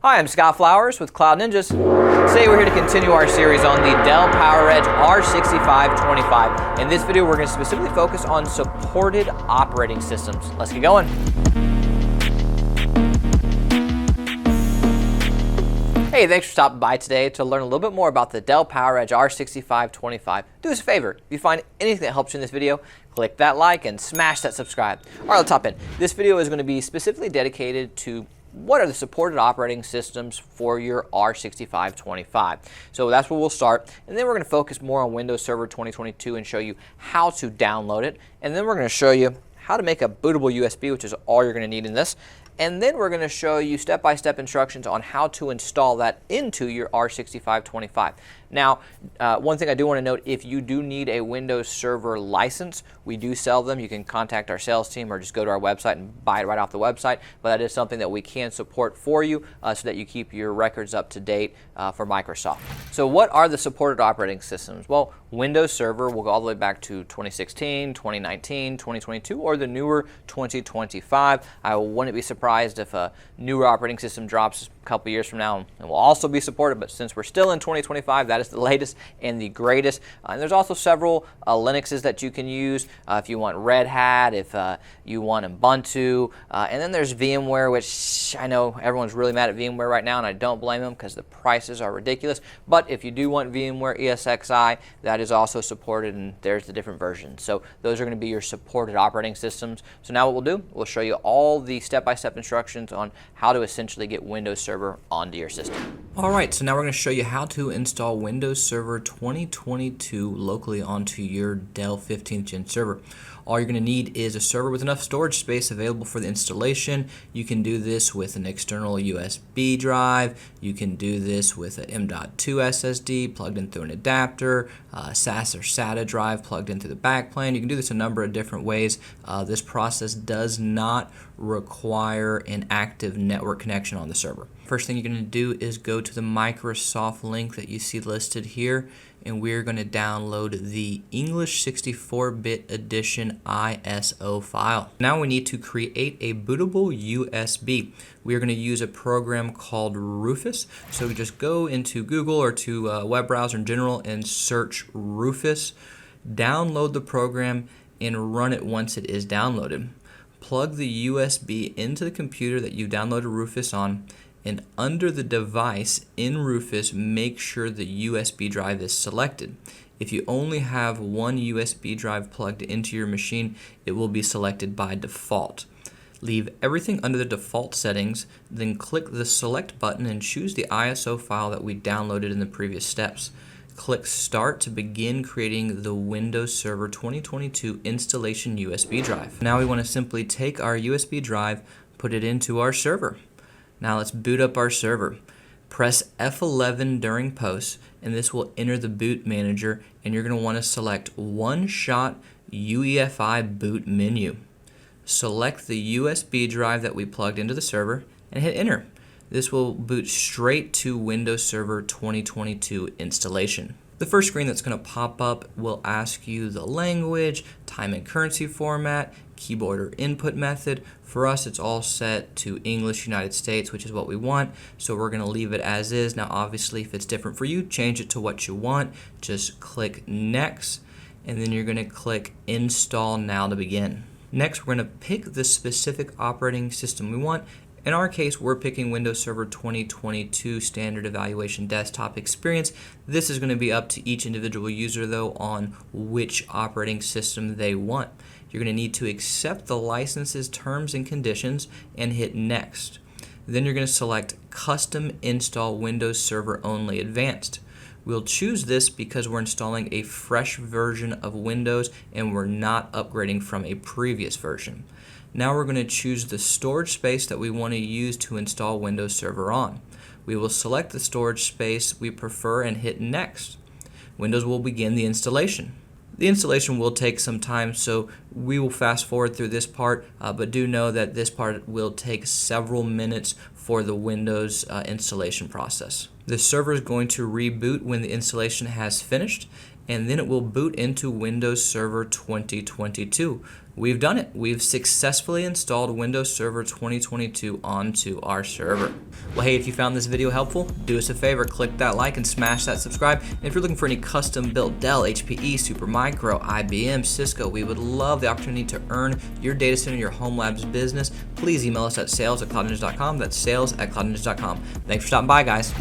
Hi, I'm Scott Flowers with Cloud Ninjas. Today we're here to continue our series on the Dell PowerEdge R6525. In this video we're going to specifically focus on supported operating systems. Let's get going. Hey, thanks for stopping by today to learn a little bit more about the Dell PowerEdge R6525. Do us a favor, if you find anything that helps you in this video, click that like and smash that subscribe. All right, let's hop in. This video is going to be specifically dedicated to what are the supported operating systems for your R6525. So that's where we'll start, and then we're going to focus more on Windows Server 2022 and show you how to download it, and then we're going to show you how to make a bootable USB, which is all you're going to need in this. And then we're going to show you step-by-step instructions on how to install that into your R6525. Now, one thing I do want to note, if you do need a Windows Server license, we do sell them. You can contact our sales team or just go to our website and buy it right off the website. But that is something that we can support for you so that you keep your records up to date for Microsoft. So what are the supported operating systems? Well, Windows Server will go all the way back to 2016, 2019, 2022, or the newer 2025. I wouldn't be surprised if a newer operating system drops a couple years from now and will also be supported, but since we're still in 2025, that is the latest and the greatest. And there's also several Linuxes that you can use if you want Red Hat, if you want Ubuntu, and then there's VMware, which I know everyone's really mad at VMware right now, and I don't blame them because the prices are ridiculous. But if you do want VMware ESXi, that is also supported, and there's the different versions. So those are going to be your supported operating systems. So now what we'll do, we'll show you all the step-by-step instructions on how to essentially get Windows Server onto your system. All right, so now we're going to show you how to install Windows Server 2022 locally onto your Dell 15th Gen server. All you're going to need is a server with enough storage space available for the installation. You can do this with an external USB drive. You can do this with an M.2 SSD plugged in through an adapter, SAS or SATA drive plugged in through the backplane. You can do this a number of different ways. This process does not require an active network connection on the server. First thing you're going to do is go to the Microsoft link that you see listed here, and we're going to download the English 64-bit edition ISO file. Now we need to create a bootable USB. We are going to use a program called Rufus. So we just go into Google or to a web browser in general and search Rufus, download the program, and run it once it is downloaded. Plug the USB into the computer that you downloaded Rufus on, and under the device in Rufus, make sure the USB drive is selected. If you only have one USB drive plugged into your machine, it will be selected by default. Leave everything under the default settings, then click the select button and choose the ISO file that we downloaded in the previous steps. Click Start to begin creating the Windows Server 2022 installation USB drive. Now we want to simply take our USB drive, put it into our server. Now let's boot up our server. Press F11 during post, and this will enter the boot manager, and you're going to want to select One-Shot UEFI boot menu. Select the USB drive that we plugged into the server and hit enter. This will boot straight to Windows Server 2022 installation. The first screen that's going to pop up will ask you the language, time and currency format, keyboard or input method. For us, it's all set to English United States, which is what we want, so we're going to leave it as is. Now obviously, if it's different for you, change it to what you want. Just click Next, and then you're going to click Install Now to begin. Next, we're going to pick the specific operating system we want. In our case, we're picking Windows Server 2022 Standard Evaluation Desktop Experience. This is going to be up to each individual user, though, on which operating system they want. You're going to need to accept the licenses, terms, and conditions and hit Next. Then you're going to select Custom Install Windows Server Only Advanced. We'll choose this because we're installing a fresh version of Windows and we're not upgrading from a previous version. Now we're going to choose the storage space that we want to use to install Windows Server on. We will select the storage space we prefer and hit Next. Windows will begin the installation. The installation will take some time, so we will fast forward through this part, but do know that this part will take several minutes for the Windows installation process. The server is going to reboot when the installation has finished, and then it will boot into Windows Server 2022. We've done it. We've successfully installed Windows Server 2022 onto our server. Well, hey, if you found this video helpful, do us a favor, click that like and smash that subscribe. And if you're looking for any custom built Dell, HPE, Supermicro, IBM, Cisco, we would love the opportunity to earn your data center, your home labs business. Please email us at sales@cloudninja.com. That's sales@cloudninja.com. Thanks for stopping by, guys.